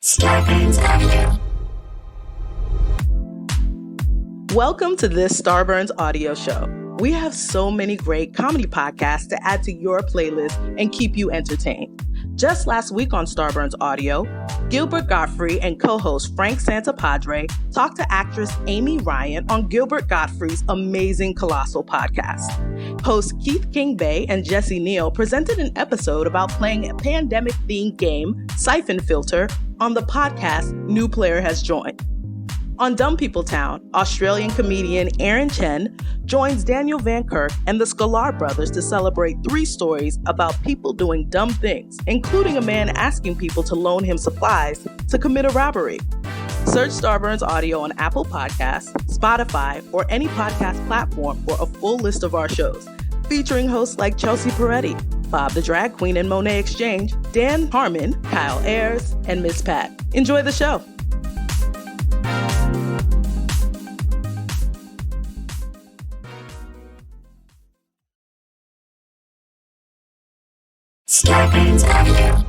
Starburns Audio. Welcome to this Starburns Audio Show. We have so many great comedy podcasts to add to your playlist and keep you entertained. Just last week on Starburns Audio, Gilbert Gottfried and co-host Frank Santapadre talked to actress Amy Ryan on Gilbert Gottfried's amazing Colossal podcast. Hosts Keith King-Bay and Jesse Neal presented an episode about playing a pandemic-themed game, Siphon Filter, on the podcast New Player Has Joined. On Dumb People Town, Australian comedian Aaron Chen joins Daniel Van Kirk and the Sklar brothers to celebrate 3 stories about people doing dumb things, including a man asking people to loan him supplies to commit a robbery. Search Starburns Audio on Apple Podcasts, Spotify, or any podcast platform for a full list of our shows, featuring hosts like Chelsea Peretti, Bob the Drag Queen and Monet Exchange, Dan Harmon, Kyle Ayers, and Miss Pat. Enjoy the show. Starburns Audio.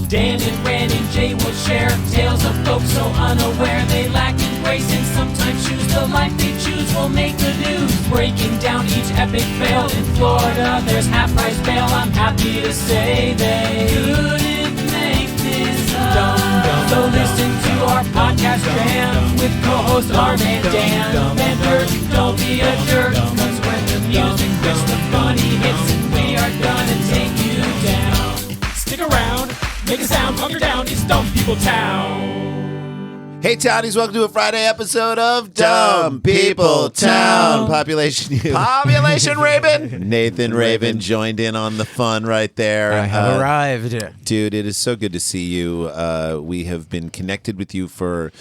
Dan and Ren and Jay will share tales of folks so unaware they lack in grace and sometimes choose the life they choose will make the news. Breaking down each epic fail in Florida, there's half-price bail. I'm happy to say they couldn't make this up. So listen to our podcast jam with co-hosts Arm and Dan. Bender, don't be a jerk, cause when the music hits the funny hits and we are gonna take you down. Stick around. Make a sound, hunker down, it's Dumb People Town. Hey, Townies, welcome to a Friday episode of Dumb People Town. Population Rabin. Nathan Rabin joined in on the fun right there. I have arrived. Dude, it is so good to see you. We have been connected with you for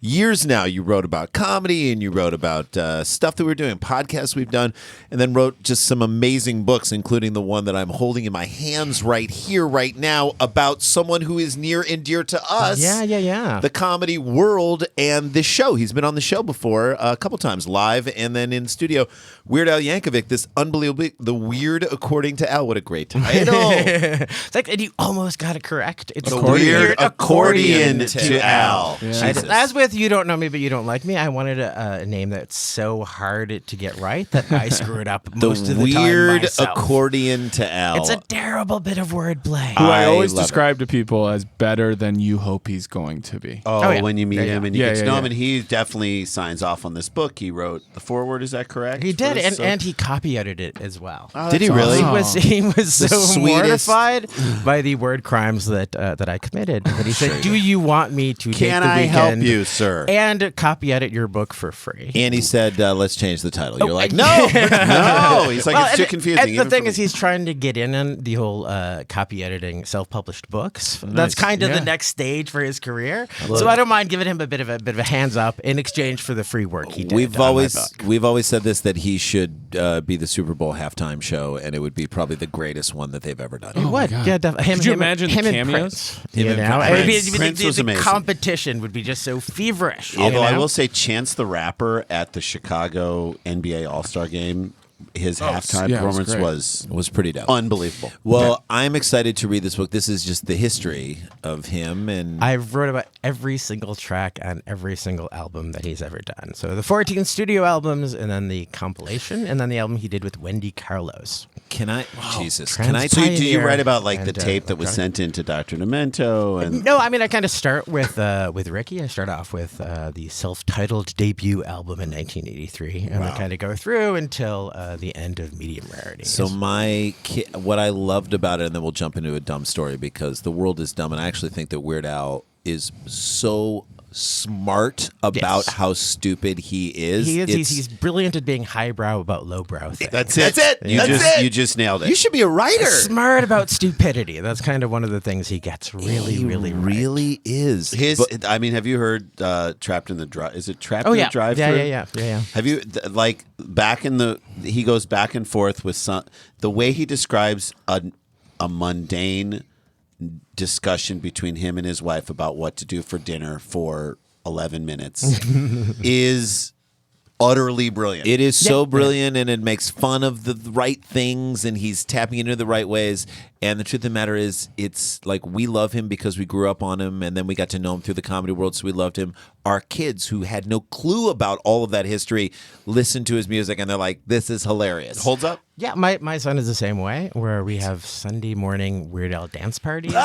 years now. You wrote about comedy and you wrote about stuff that we're doing, podcasts we've done, and then wrote just some amazing books, including the one that I'm holding in my hands right here, right now, about someone who is near and dear to us. Yeah. The comedy world and this show. He's been on the show before a couple times, live and then in studio. Weird Al Yankovic, this unbelievably, The Weird According to Al. What a great title. It's like, and you almost got it correct. It's The Weird Accordion to Al. Yeah. As with You Don't Know Me, But You Don't Like Me, I wanted a name that's so hard to get right that I screw it up most of the time Weird myself. Accordion to Al. It's a terrible bit of wordplay. Who I always love describe to people as better than you hope he's going to be. Oh, yeah. when you meet him and you get to know him, yeah. and he definitely signs off on this book. He wrote the foreword. Is that correct? He did, For this? and he copy edited it as well. Oh, Did he that's really? awesome. He was The so sweetest- mortified by the word crimes that I committed that he said, "Do you want me to take Can the I weekend help you, sir? and copy edit your book for free?" And he said, let's change the title. You're like, no. No, he's like, it's too and confusing. the even thing for is, me. he's trying to get in on the whole copy editing, self-published books. That's kind of the next stage for his career. So I don't mind giving him a bit of a hands up in exchange for the free work he did. We've on my always book. said this, that he should be the Super Bowl halftime show, and it would be probably the greatest one that they've ever done. It would, God. yeah, definitely. Could you imagine him the and cameos? Prince, Him you and know? Prince. Prince was the amazing. competition would be just so feverish. Although you I know? will say, Chance the Rapper at the Chicago NBA All-Star Game, his halftime yeah, it was performance great. was Was pretty dope. unbelievable. Well, I'm excited to read this book. This is just the history of him, and I wrote about every single track on every single album that he's ever done. So the 14 studio albums, and then the compilation, and then the album he did with Wendy Carlos. can I? Jesus, Trans- can I? So do you Pioneer write about like the and, tape that was okay. sent in to Dr. Demento? And No, I mean, I kind of start with Ricky. I start off with the self-titled debut album in 1983, and I kind of go through until the end of Medium Rarity. So what I loved about it, and then we'll jump into a dumb story because the world is dumb, and I actually think that Weird Al is so smart about Yes. how stupid he is. he is. It's- He's brilliant at being highbrow about lowbrow things. that's it. You just nailed it. You should be a writer. Smart about stupidity. That's kind of one of the things he gets really right. really is. I mean, have you heard Trapped in the Drive? Is it Trapped Oh in yeah, the Drive-Thru? yeah. Have you like back in the? He goes back and forth with the way he describes a mundane discussion between him and his wife about what to do for dinner for 11 minutes is utterly brilliant. It is so brilliant, and it makes fun of the right things, and he's tapping into the right ways. And the truth of the matter is, it's like we love him because we grew up on him, and then we got to know him through the comedy world, so we loved him. Our kids who had no clue about all of that history listen to his music, and they're like, this is hilarious. Holds up? Yeah, my son is the same way, where we have Sunday morning Weird Al dance parties where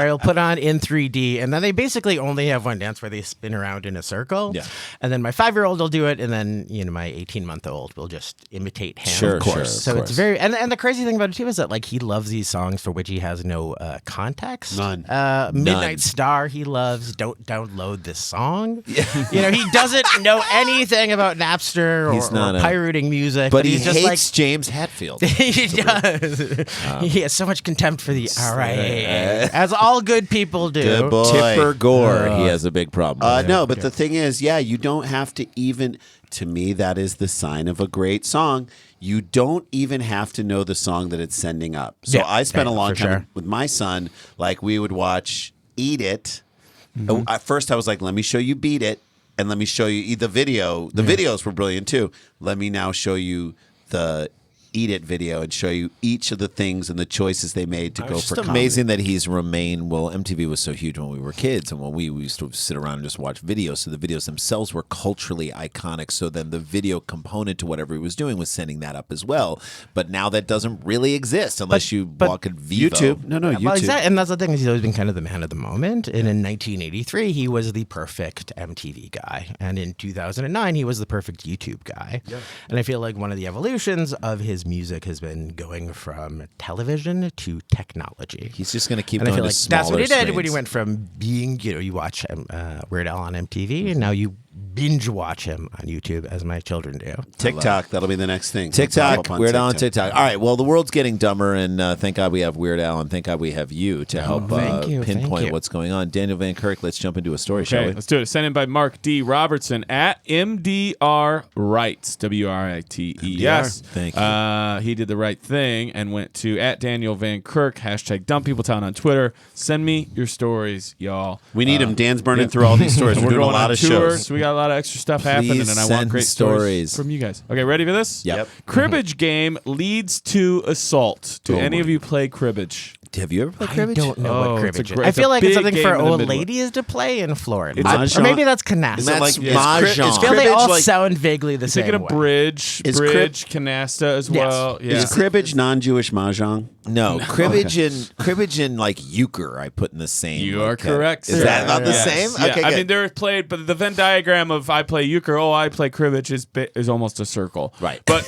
I'll put on in 3D, and then they basically only have one dance where they spin around in a circle. Yeah. And then my 5-year-old will do it, and then my 18-month-old will just imitate him. Sure, of course. sure, So of it's very and the crazy thing about it too is that like he loves these songs for which he has no context. None. Midnight Star he loves. Don't download this song. He doesn't know anything about Napster or pirating music, but he's he just hates James Hetfield. He does. He has so much contempt for the RIA, as all good people do. Good boy. Tipper Gore, he has a big problem. No, but the thing is, you don't have to even. To me, that is the sign of a great song. You don't even have to know the song that it's sending up. So I spent a long time with my son. Like we would watch Eat It. At first, I was like, "Let me show you Beat It," and let me show you the video. The videos were brilliant too. Let me now show you the Eat It video and show you each of the things and the choices they made to go It's for just amazing that he's remained. Well, MTV was so huge when we were kids, and when we used to sit around and just watch videos. So the videos themselves were culturally iconic. So then the video component to whatever he was doing was sending that up as well. But now that doesn't really exist unless you walk at Vivo. YouTube. No, YouTube. Well, exactly. And that's the thing, is he's always been kind of the man of the moment. And in 1983, he was the perfect MTV guy. And in 2009, he was the perfect YouTube guy. Yep. And I feel like one of the evolutions of his music has been going from television to technology. He's just going to keep and going I feel to like that's what he did when he screens. went from being, you watch Weird Al on MTV, and now you binge watch him on YouTube, as my children do. TikTok. That'll be the next thing. TikTok, Weird Al on TikTok. All right, well, the world's getting dumber, and thank God we have Weird Al, and thank God we have you to help pinpoint what's going on. Daniel Van Kirk, let's jump into a story, shall we? Let's do it. Sent in by Mark D. Robertson at MDR Rights, WRITES. Thank you. He did the right thing and went to at Daniel Van Kirk, hashtag Dump People Town on Twitter. Send me your stories, y'all. We need them. Dan's burning through all these stories. We're doing a lot of shows. So we got a lot of extra stuff happening, and I want great stories from you guys. Okay, ready for this? Yep. Cribbage game leads to assault. Do any of you play cribbage? Have you ever played I cribbage? don't know what cribbage is. I it's feel a like it's big something game for in the old Midwest. ladies to play in Florida. It's Or maybe that's canasta. Is it like Mahjong? I feel they all cribbage sound vaguely the same Thinking way. of bridge, Is canasta as well. Yeah. Is cribbage non-Jewish mahjong? No, cribbage and like euchre I put in the same. You are correct. Is sir. that about the Yes. same? Yeah. Okay, I good. mean, they're played, but the Venn diagram of I play euchre, I play cribbage is almost a circle. Right. But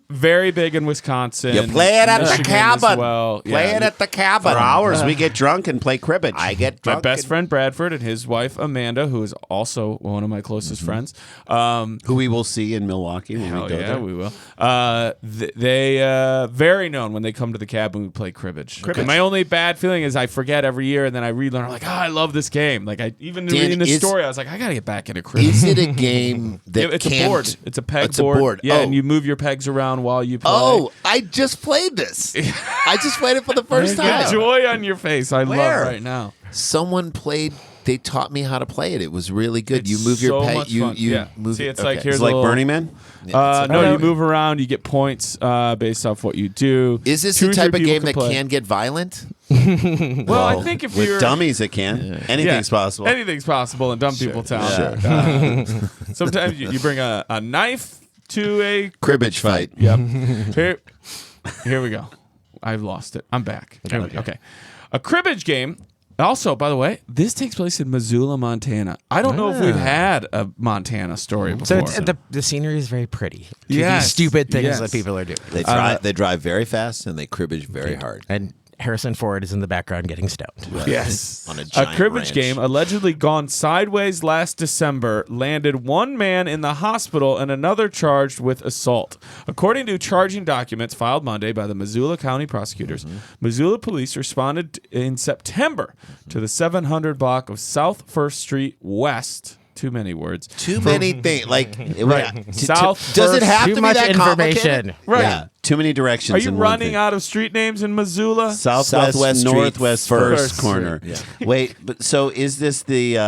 very big in Wisconsin. You play it at the Michigan cabin. as well. Play Yeah. it at the cabin. For hours, we get drunk and play cribbage. I get My drunk. best friend Bradford and his wife Amanda, who is also one of my closest friends. Who we will see in Milwaukee when we Hell go yeah, there. we will. They very known when they come to the cabin. We play cribbage. And my only bad feeling is I forget every year, and then I relearn. I'm like, I love this game. Like Dan, reading the story, I was like, I gotta get back into cribbage. Is it a game that It's can't? a board. It's a peg It's a board. board. Yeah, Oh. and you move your pegs around while you play. Oh, I just played this. I just played it for the first Get time. joy on your face. I Where? love right now. Someone played. They taught me how to play it. It was really good. It's you move your so peg. much You fun. Yeah. move. See, it's okay. like here's It's like a little, Burning Man? No, you move around. You get points based off what you do. Is this the Two or type three of people game that play. can get violent? Well, I think if With you're dummies, it can. Anything's possible. Anything's possible in Dumb People Town. Sometimes you bring a knife to a Cribbage fight. Yep. Here we go. I've lost it. I'm back. Okay. A cribbage game. Also, by the way, this takes place in Missoula, Montana. I don't know if we've had a Montana story before. So the scenery is very pretty. To Yes. these stupid things Yes. that people are doing. They drive very fast and they cribbage very hard. And Harrison Ford is in the background getting stoned. Yes. On a A giant cribbage ranch. game allegedly gone sideways last December landed one man in the hospital and another charged with assault. According to charging documents filed Monday by the Missoula County prosecutors, Missoula police responded in September to the 700 block of South 1st Street West. Too many words. Too many things. Like South Does it First- have Too to be much that information. complicated? Right. Yeah. Too many directions. Are you in one running thing. out of street names in Missoula? Southwest, Street, Northwest, First First corner. Wait, but so is this the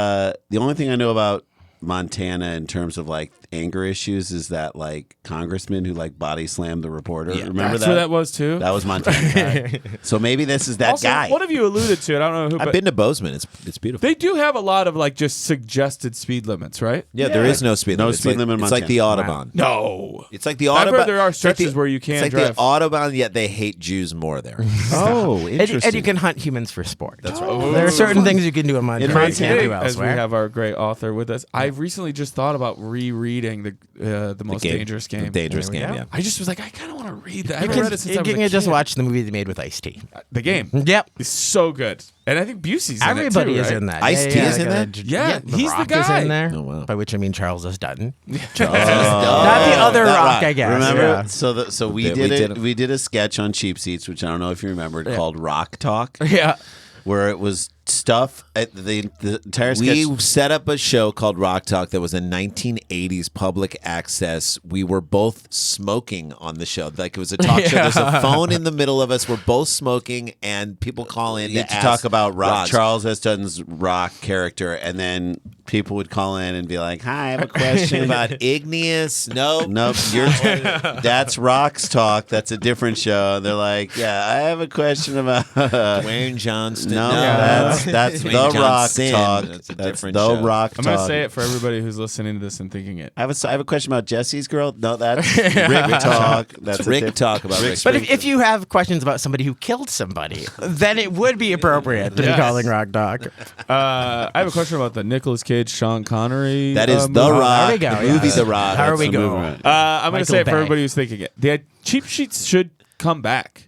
only thing I know about Montana in terms of like anger issues is that like congressman who like body slammed the reporter. Yeah, Remember That's that? where that was too. That was Montana. So maybe this is that also, guy. one of you alluded to it. I don't know who. I've But been to Bozeman. It's beautiful. they do have a lot of like just suggested speed limits, right? Yeah, there is no speed No limit. speed limit in It's like the Autobahn. No. It's like the I've Autobahn. heard there are it's like stretches where you can't It's like drive. the Autobahn, yet they hate Jews more there. Oh, interesting. And you can hunt humans for sport. That's right. There are certain things you can do in Montana you Crazy can't thing, do as we elsewhere. have our great author with us. I've recently just thought about rereading the most game. dangerous game. The dangerous There we game, go. yeah. I just was like, I kind of want to read that. I You haven't read it since I was you a can just kid. watch the movie they made with Ice-T. The game. Yep. It's so good, and I think Busey's Everybody in it too, is right? in that. Ice-T is in like, that? Yeah, the he's the Rock is guy. in there. Oh, wow. By which I mean Charles S. Dutton. Oh, Not the other that Rock, I guess. Remember? Yeah. So we Yeah, did we it. did it. We did a sketch on Cheap Seats, which I don't know if you remembered, called Rock Talk, Yeah. where it was stuff. The entire sketch. We set up a show called Rock Talk that was a 1980s public access. We were both smoking on the show. Like it was a talk show. There's a phone in the middle of us. We're both smoking, and people call in You had to ask talk about Rock. Charles S. Dutton's Rock character, and then people would call in and be like, "Hi, I have a question about igneous. Nope. Nope, that's Rock's Talk. That's a different show." They're like, "Yeah, I have a question about." Dwayne Johnston. No, No. that's Dwayne the Rock Johnson. Talk. That's a That's different the show. Rock I'm Talk. gonna say it for everybody who's listening to this and thinking it. I have a question about Jesse's girl. No, that's Rick Talk. That's It's a Rick diff- Talk about Rick. But if you have questions about somebody who killed somebody, then it would be appropriate to be Yes. calling Rock Dog. I have a question about the Nicolas Cage, Sean Connery. That is The movie. Rock. there we go, The movie yeah. The Rock. How are That's we the going? movie. I'm gonna Michael say it for Bay. everybody who's thinking it. The cheap sheets should come back.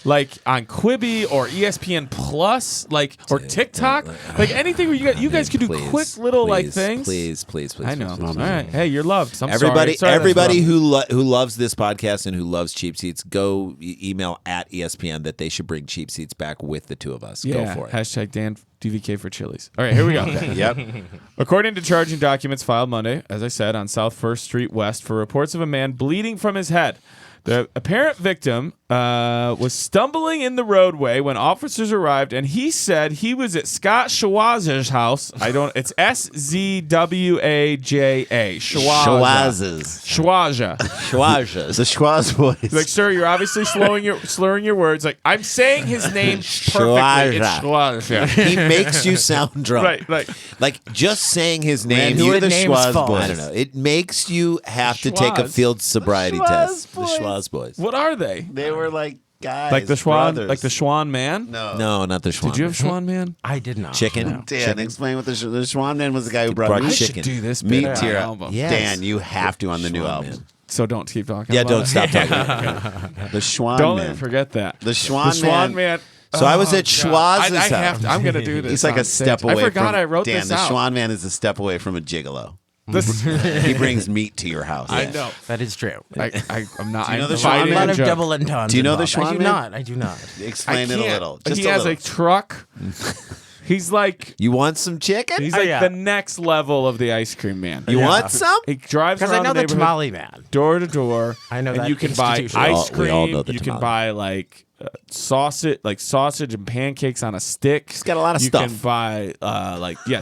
Like on Quibi or ESPN Plus, like or TikTok, like anything where you guys could do Please, quick little like please, things. Please. I know. please. All right. Hey, you're loved. I'm Everybody, sorry. everybody that's wrong. who loves this podcast and who loves Cheap Seats, go email at ESPN that they should bring Cheap Seats back with the two of us. Go for it. Hashtag Dan DVK for Chili's. All right, here we go. Yep. According to charging documents filed Monday, as I said, on South 1st Street West for reports of a man bleeding from his head. The apparent victim was stumbling in the roadway when officers arrived, and he said he was at Scott Schwaz's house. It's SZWAJA. Schwaza. The Schwaz boys. Like, sir, you're obviously slurring your words. Like, I'm saying his name perfectly. It's Schwaza. He makes you sound drunk. Right. Like just saying his Man, name. who you- are the name's Schwaz false. boys? I don't know. It makes you have to take a Schwaz. field sobriety Schwaz test. boys. The Schwaz boys. What are they? They were like guys. Like the Schwan, brothers. like the Schwan man? No. No, not the Schwan. Did you have Schwan man? I did not. chicken? No. Dan, explain what the Schwan Man was. The guy who brought Brought meat. chicken. Do this Meat bit to your on album. Yes. Dan, you have to on the new Schwan album. Man. So don't keep talking. Yeah, about don't it. stop talking. The Schwan Don't Man. forget that. The Schwan man. So I was at God. Schwaz's I house. have to, I'm gonna do this. He's like on a step stage. away. I forgot from, I wrote Dan, this the out. Schwan Man is a step away from a gigolo. This- He brings meat to your house. I know. That is true. I'm not. Do you know I'm the A Schwan fighting lot a of joke. double entendres. Do you know the involved. Schwan Man? I do not. Explain I it a can't. little. Just He a has little. a truck. He's like You want some chicken? he's Oh, like yeah. the next level of the ice cream man. You want some? He drives Because around I know the the neighborhood, tamale man. door to door. I know and that you can buy institution. ice We cream. all know the you can tamale. buy like sausage and pancakes on a stick. He's got a lot of you stuff. You can buy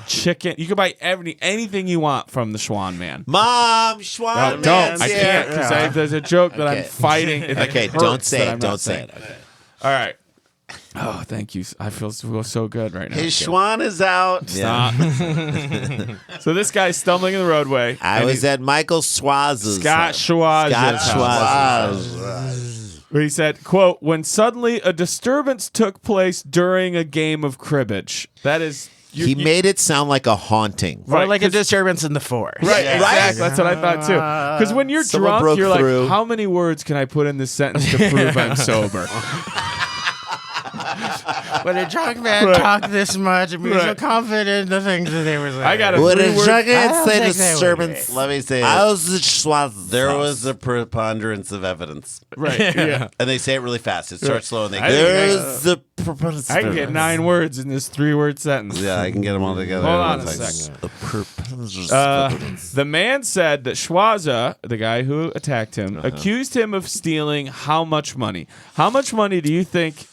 chicken. You can buy anything you want from the Schwan man. Mom, Schwan No, Man's don't. I here. can't because there's a joke that I'm Okay. fighting. It, like, Okay, hurts don't say that it. I'm Don't not say saying. it. Okay. All right. Oh, thank you. I feel so good right now. His Schwan is out. Stop. So this guy's stumbling in the roadway. I and was he's- at Michael Schwaz's Scott house. Schwaz's Scott house. Schwaz. Where he said, quote, when suddenly a disturbance took place during a game of cribbage. That is... He made it sound like a haunting. Or Right, like a 'cause- disturbance in the force. Right, Yeah. exactly. That's what I thought too. Because when you're Someone drunk, broke you're through. like, how many words can I put in this sentence to prove I'm sober? When a drunk man Right. talked this much and be so Right. confident in the things that they were saying. I got a Would a three-word... drunken I don't say think they would disturbance? be. Let me say I it. was at Schwaz's There house. was a preponderance of evidence. Right, yeah. And they say it really fast. It starts slow and they I go. think There's the preponderance. I can get 9 words in this 3-word sentence. Yeah, I can get them all together. Hold in on one a second. sec. The man said that Schwaza, the guy who attacked him, accused him of stealing how much money? How much money do you think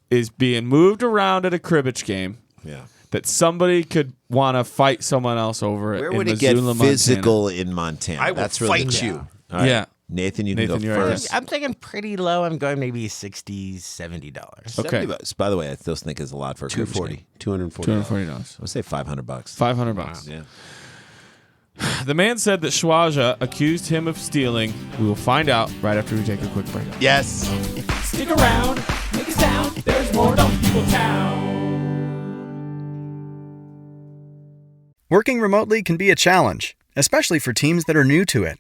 is being moved around at a cribbage game? Yeah. that somebody could want to fight someone else over it. Where in would it get Missoula, Montana. physical in Montana? I will That's fight really you. All right. Yeah. Nathan, you can Nathan, go you're first. I'm thinking pretty low. I'm going maybe $60, $70. Okay. $70. By the way, I still think is a lot for a cribbage game. $240. $240. I'll say $500. $500. Yeah. The man said that Schwaja accused him of stealing. We will find out right after we take a quick break. Yes. Stick around, make a sound. There's more Dumb People Town. Working remotely can be a challenge, especially for teams that are new to it.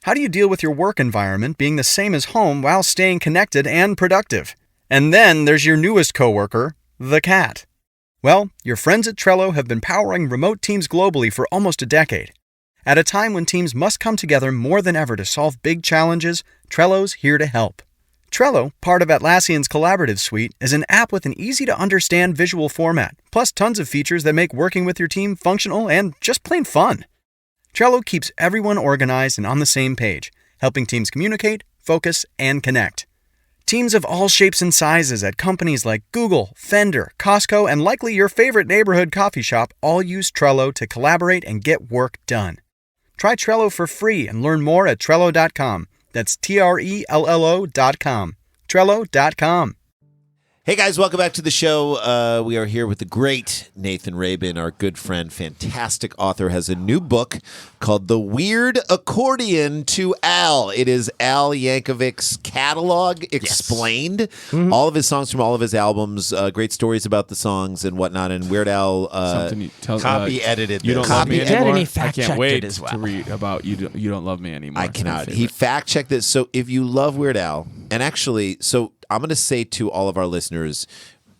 How do you deal with your work environment being the same as home while staying connected and productive? And then there's your newest coworker, the cat. Well, your friends at Trello have been powering remote teams globally for almost a decade. At a time when teams must come together more than ever to solve big challenges, Trello's here to help. Trello, part of Atlassian's collaborative suite, is an app with an easy-to-understand visual format, plus tons of features that make working with your team functional and just plain fun. Trello keeps everyone organized and on the same page, helping teams communicate, focus, and connect. Teams of all shapes and sizes at companies like Google, Fender, Costco, and likely your favorite neighborhood coffee shop all use Trello to collaborate and get work done. Try Trello for free and learn more at Trello.com. That's Trello.com. Trello.com. Hey guys, welcome back to the show. We are here with the great Nathan Rabin, our good friend, fantastic author, has a new book called The Weird Accordion to Al. It is Al Yankovic's catalog explained. All of his songs from all of his albums, great stories about the songs and whatnot. And Weird Al Something you tell, Copy edited You this. don't love me Copy edited, anymore. and he I fact-checked can't wait it as well. to read about you don't love me anymore. I It's my cannot. favorite. He fact checked this. So if you love Weird Al, and actually, so I'm going to say to all of our listeners,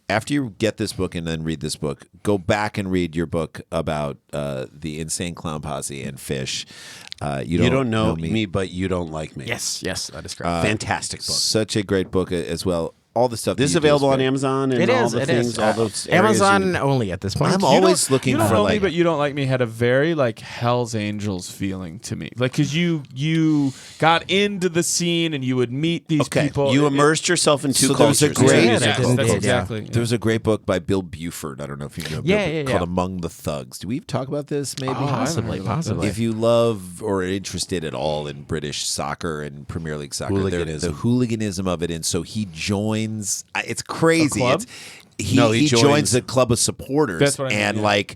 after you get this book and then read this book, go back and read your book about the Insane Clown Posse and Fish. You don't know me, but you don't like me. Yes, that is correct. Fantastic book. Such a great book as well. All the stuff. This is that you do available on great. Amazon and It all is. the It things, is. all those areas Amazon you- only at this point. I'm always looking you don't for love me, like. but you don't like me had a very like Hell's Angels feeling to me, like because you got into the scene and you would meet these people. You immersed yourself in two So there was a cultures. great- Yeah, Yes, that didn't that's did, exactly. There was a great book by Bill Buford. I don't know if you know. Yeah, called yeah. Among the Thugs. Do we talk about this? Maybe. Possibly. If you love or are interested at all in British soccer and Premier League soccer, Hooliganism. the hooliganism of it, and so he joins. It's crazy. club? He joins joins- a club of supporters That's what I mean, and yeah. like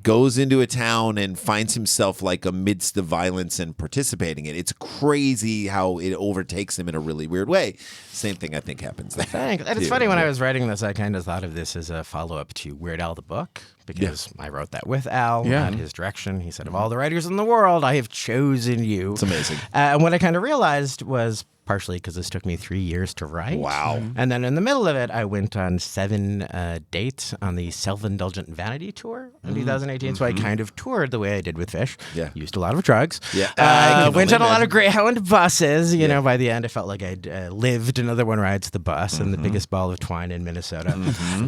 goes into a town and finds himself like amidst the violence and participating in it. It's crazy how it overtakes him in a really weird way. Same thing I think happens there. Thanks. And it's too. funny, when I was writing this, I kind of thought of this as a follow-up to Weird Al the book, because I wrote that with Al Yeah. at his direction. He said, of all the writers in the world, I have chosen you. It's amazing. And what I kind of realized was, partially because this took me 3 years to write. Wow. And then in the middle of it, I went on 7 dates on the Self-Indulgent Vanity Tour in 2018. So I kind of toured the way I did with Fish. Yeah. Used a lot of drugs. Yeah. I can Went only on a lot imagine. of Greyhound buses. You know, by the end, I felt like I'd lived another one rides the bus and the biggest ball of twine in Minnesota.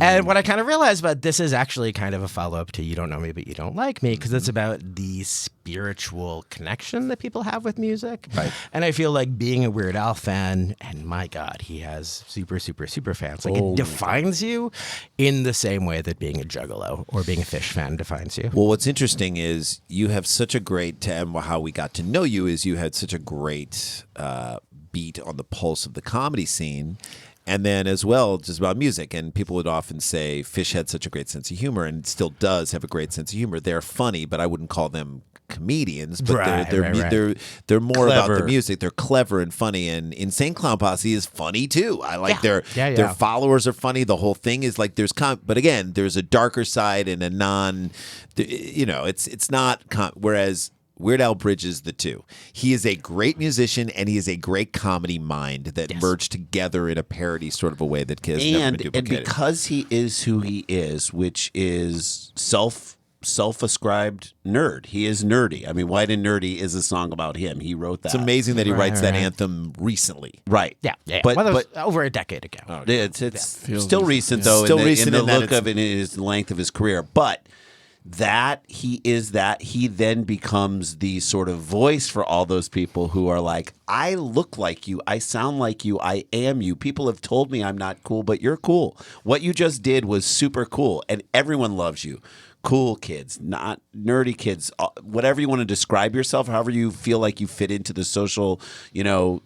And what I kind of realized about this is actually kind of a follow-up to You Don't Know Me, But You Don't Like Me, because it's about the spiritual connection that people have with music. Right. And I feel like being a Weird Al fan, and my God, he has super fans. Like, it defines you in the same way that being a Juggalo or being a Fish fan defines you. Well, what's interesting is you have such a great, and how we got to know you is you had such a great beat on the pulse of the comedy scene. And then as well, just about music. And people would often say Fish had such a great sense of humor and still does have a great sense of humor. They're funny, but I wouldn't call them comedians, but Right. they're more about the Clever. music. They're clever and funny. And Insane Clown Posse is funny too. I like Yeah. their followers are funny. The whole thing is like but again, there's a darker side and a it's not whereas Weird Al bridges the two. He is a great musician and he is a great comedy mind that merged together in a parody sort of a way that has never been and duplicated. because he is who he is, which is self-ascribed nerd. He is nerdy. I mean, White and Nerdy is a song about him. He wrote that. It's amazing that he writes that right. anthem recently. Right. Yeah. But Well, that was over a decade ago. it's Feels still recent. recent though. Still in recent the in that look of it is the length of his career, but. He then becomes the sort of voice for all those people who are like, I look like you. I sound like you. I am you. People have told me I'm not cool, but you're cool. What you just did was super cool, and everyone loves you. Cool kids, not nerdy kids, whatever you want to describe yourself, however you feel like you fit into the social,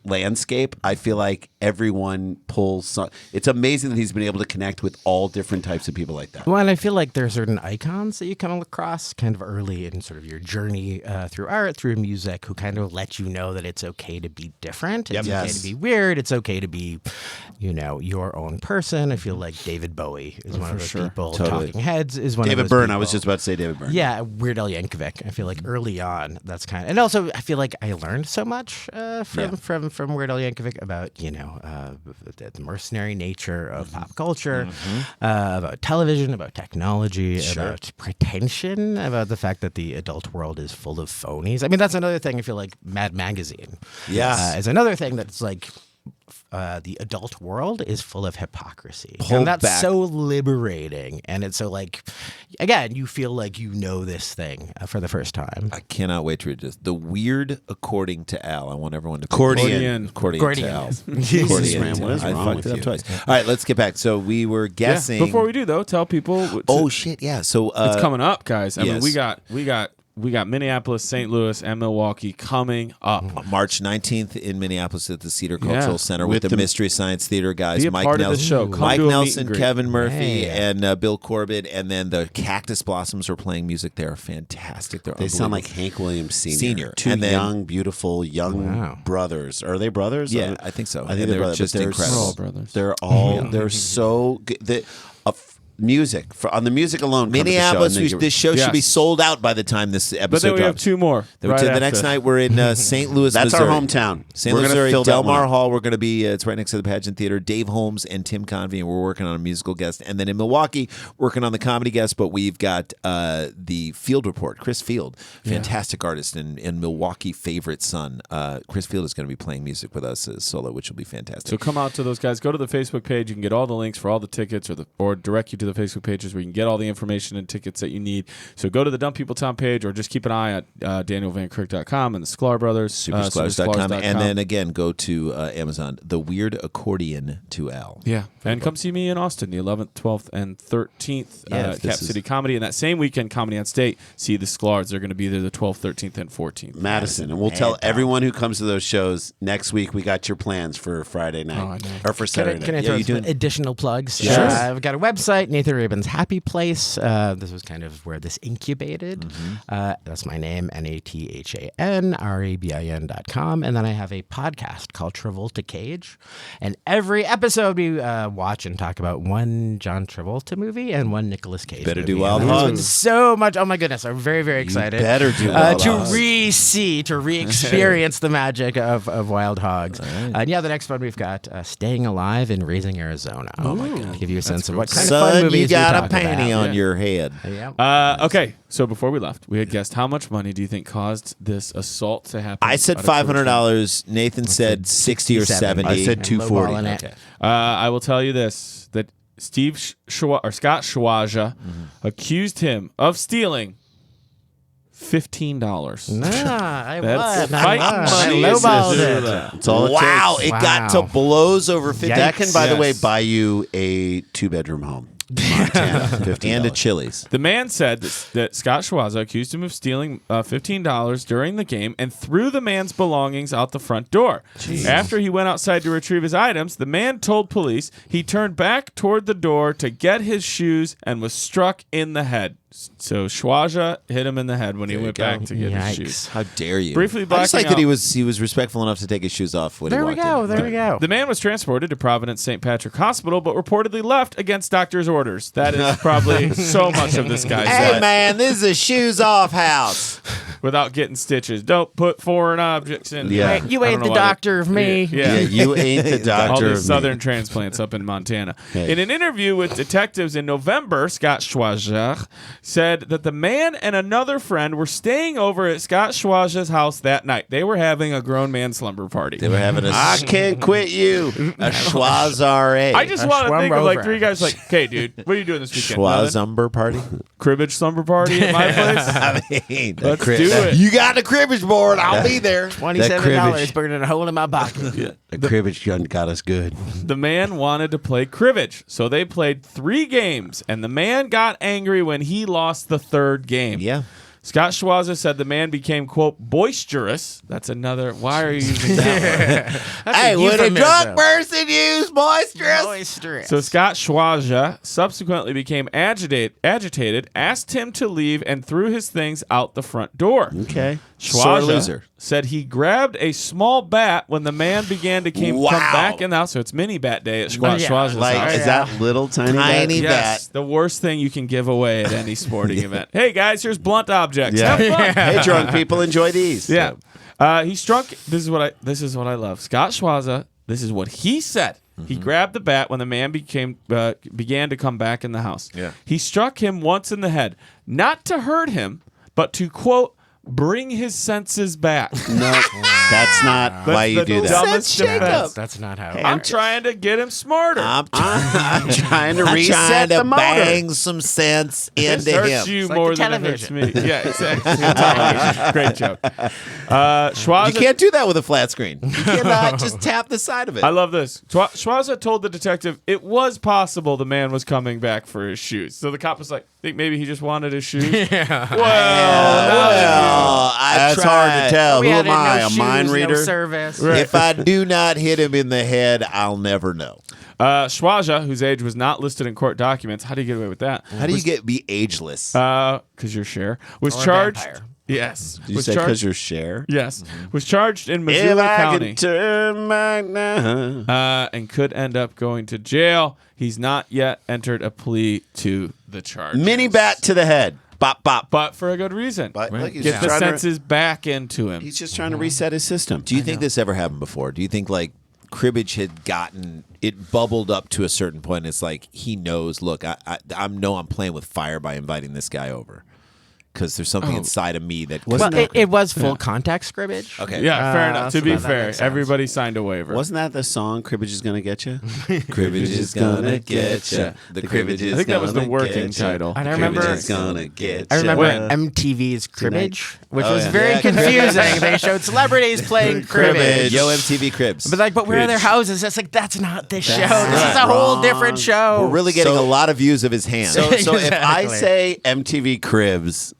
landscape. I feel like everyone pulls. It's amazing that he's been able to connect with all different types of people like that. Well, and I feel like there are certain icons that you come across kind of early in sort of your journey through art, through music, who kind of let you know that it's okay to be different. It's okay to be weird. It's okay to be, your own person. I feel like David Bowie is one of those people. Totally. Talking Heads is one David of those Byrne. people. I was just about to say David Byrne. Yeah, Weird Al Yankovic. I feel like early on, that's kind of, and also I feel like I learned so much from Weird Al Yankovic about the mercenary nature of pop culture, about television, about technology, about pretension, about the fact that the adult world is full of phonies. I mean, that's another thing. I feel like Mad Magazine, is another thing that's like. The adult world is full of hypocrisy. And that's so liberating. And it's so like, again, you feel like you know this thing for the first time. I cannot wait to read this. The Weird According to Al. I want everyone to Accordion. Accordion to Al. Jesus, man, what is I wrong fucked with it up you? twice. All right, let's get back. So we were guessing. Yeah. Before we do, though, tell people. Oh shit! Yeah. So it's coming up, guys. I mean, yes. we got Minneapolis, St. Louis, and Milwaukee coming up. March 19th in Minneapolis at the Cedar Cultural Center with With the the- Mystery Science Theater guys. Be a Mike part of the Nelson, show. Come Mike do a meet Nelson, and greet. Kevin Murphy, Hey. and Bill Corbett, and then the Cactus Blossoms are playing music. They're fantastic. They sound like unbelievable. Hank Williams Sr. Senior. Two And then- young, beautiful, young brothers. Are they brothers? Yeah, I think so. I think And they're brothers. just but they're incredible. We're all brothers. They're all they're so good. Music on the music alone. Minneapolis, this show should be Yes. sold out by the time this episode But then we have drops. two more. Then right the after. next night we're in St. Louis, That's Missouri. our hometown. St. We're Louis, gonna Missouri, fill that Del one Mar up. Hall. We're going to be, it's right next to the pageant theater. Dave Holmes and Tim Convey, and we're working on a musical guest. And then in Milwaukee, working on the comedy guest, but we've got the Field Report, Chris Field, fantastic artist and Milwaukee favorite son. Chris Field is going to be playing music with us as solo, which will be fantastic. So come out to those guys. Go to the Facebook page. You can get all the links for all the tickets, or direct you to the Facebook pages where you can get all the information and tickets that you need. So go to the Dumb People Town page, or just keep an eye at DanielVanKirk.com and the Sklar Brothers, Supersklars.com. And then again, go to Amazon, The Weird Accordion to Al. Yeah, and come see me in Austin, the 11th, 12th, and 13th Yes, at Cap this is- City Comedy. And that same weekend, Comedy on State, see the Sklars. They're going to be there the 12th, 13th, and 14th. Madison, and we'll tell everyone who comes to those shows next week. We got your plans for Friday night I know. or for Saturday Can I night. throw you some doing- additional plugs? Sure. I've got a website, Nathan Rabin's Happy Place. This was kind of where this incubated. That's my name, NATHANRABIN.com. And then I have a podcast called Travolta Cage. And every episode we watch and talk about one John Travolta movie and one Nicolas Cage Better movie. do Wild And there's been Hogs. so much. Oh my goodness. I'm very, very excited. better do Wild to Hogs. re-experience the magic of Wild Hogs. And the next one we've got Staying Alive in Raising Arizona. Oh my God. Give you a sense of what kind of fun Son, movies you got we a talk panty about. on your head. Yeah. Okay, so before we left, we had guessed how much money do you think caused this assault to happen? I said out of Georgetown? $500. Nathan said 60 or 70. I said And 240. lowballing it. Okay. I will tell you this: that Scott Schwaja accused him of stealing $15. Nah, I That's won. fight I money. lowballed it. That's all it Wow, takes. it got to Wow. blows over 50. That can, by the way, Yes. buy you a 2-bedroom home. Montana, $50. And a Chili's. The man said that Scott Schwaza accused him of stealing $15 during the game and threw the man's belongings out the front door. After he went outside to retrieve his items, the man told police he turned back toward the door to get his shoes and was struck in the head. So Schwaja hit him in the head when he went back to get his Yikes. shoes. How dare you? Briefly I just like blacking that out. he was respectful enough to take his shoes off when There he we walked go. in. There we go. The man was transported to Providence St. Patrick Hospital, but reportedly left against doctor's orders. That is probably so much of this guy's Hey life. man, this is a shoes off house. Without getting stitches. Don't put foreign objects in. Yeah. there. You I ain't don't know the why they- doctor of me. Yeah. Yeah, you ain't the All doctor these of southern me. transplants up in Montana. Hey. In an interview with detectives in November, Scott Schwaja said that the man and another friend were staying over at Scott Schwaja's house that night. They were having a grown man slumber party. They were having a I can't quit you. a schwazare. I just want to think of like Schwamrover. three guys like, hey, dude, what are you doing this weekend? Nothing? schwazumber party. Cribbage slumber party at my place? I mean, Let's do it. You got the cribbage board. I'll be there. $27 burning a hole in my pocket. The cribbage gun got us good. The man wanted to play cribbage, so they played 3 games, and the man got angry when he lost the 3rd game. Yeah. Scott Schwazza said the man became, quote, boisterous. That's another. Why are you using that word? Hey, would a drunk person use boisterous? So Scott Schwazza subsequently became agitated, asked him to leave, and threw his things out the front door. Okay. Sore Schwazza loser. said he grabbed a small bat when the man began to come back in the house. So it's mini bat day at Scott Schwazza's house. Is that little tiny bat? Yes, the worst thing you can give away at any sporting event. Hey guys, here's blunt objects. Yeah. Have fun. Hey, drunk people, enjoy these. Yeah. He struck. This is what I love. Scott Schwazza. This is what he said. He grabbed the bat when the man began to come back in the house. Yeah. He struck him once in the head, not to hurt him, but to, quote, bring his senses back. No, that's not why you do that. Dumbest defense. That's not how. I'm trying to get him smarter. I'm trying to I'm reset trying to the motor. bang some sense This into hurts him. you like more the than it hurts television. me. Yeah, exactly. Television. Great joke. Schwazza, You can't do that with a flat screen. You cannot just tap the side of it. I love this. Schwazza told the detective it was possible the man was coming back for his shoes. So the cop was like, think maybe he just wanted his shoes? That's hard to tell. We Who had am I, no a shoes, mind no reader? service. If I do not hit him in the head, I'll never know. Schwazza, whose age was not listed in court documents, how do you get away with that? How do you be ageless? Because you're Cher. Was Or a charged. vampire. Yes. Did you was say charged. because you're Cher? Yes. Was charged in If Missoula I County could turn back now. and could end up going to jail. He's not yet entered a plea to the charge. Mini bat to the head. Bop, bop. But for a good reason. But look, he's Get the trying to- senses back into him. He's just trying to reset his system. Do you think this ever happened before? Do you think like cribbage had gotten it bubbled up to a certain point? It's like he knows. Look, I'm playing with fire by inviting this guy over because there's something inside of me that. Well, it was full contact scrimmage. Okay. Yeah, fair enough. To so be that fair, makes sense. everybody signed a waiver. Wasn't that the song "Cribbage is Gonna Get You"? Cribbage is gonna get ya. The cribbage is I think that was the gonna working get ya. title. And I Cribbage remember, is gonna get I remember ya. MTV's Cribbage, which Oh, was yeah. very Yeah, confusing. They showed celebrities playing cribbage. Yo MTV Cribs. But where are their houses? It's like, that's not this show. This is a whole different show. We're really getting So- a lot of views of his hand. So if I Exactly. say MTV Cribs,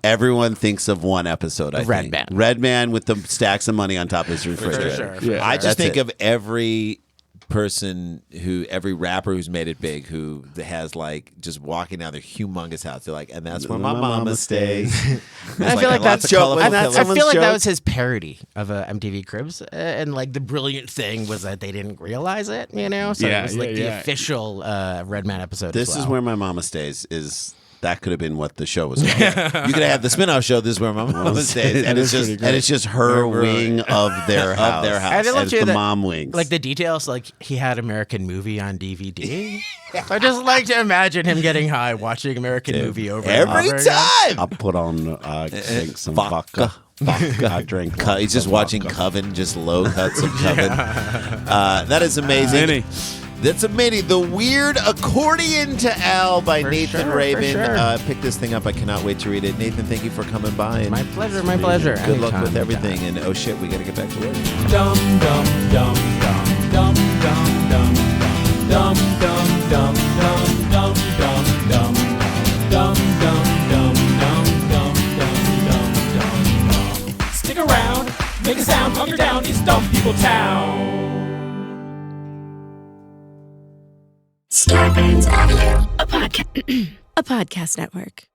everyone thinks of one episode. I think. Redman. Redman with the stacks of money on top of his refrigerator. sure. Yeah. I just That's think it. of every every rapper who's made it big who has like just walking down their humongous house. They're like, and that's where my mama stays. I feel like lots that's of colorful and that's pillows. I feel like that joke. was his parody of MTV Cribs, and like the brilliant thing was that they didn't realize it, you know. So Yeah, it was like yeah, the yeah. official Redman episode. This as is well. where my mama stays. That could have been what the show was called. You could have had the spin-off show. This is where my mama stays, and it's just her wing of their house. their house. I did love It's too the that- mom wings. like the details, like he had American Movie on DVD. I just like to imagine him getting high, watching American Movie over and Every over again. time. I'll put on drink some vodka. I drink. He's just watching Coven, just low cuts of Coven. That is amazing. Mini. That's a mini. The Weird Accordion to Al by Nathan sure, Rabin. for sure. Pick this thing up. I cannot wait to read it. Nathan, thank you for coming by. And My pleasure, my pleasure. Good luck Anytime, with everything. anytime. And oh shit, we got to get back to work. Dum dum dum dum dum dum dum dum dum dum dum dum dum dum dum dum. Stick around, make a sound, calm you down. It's Dumb People Town. Starburns Audio. A podcast network.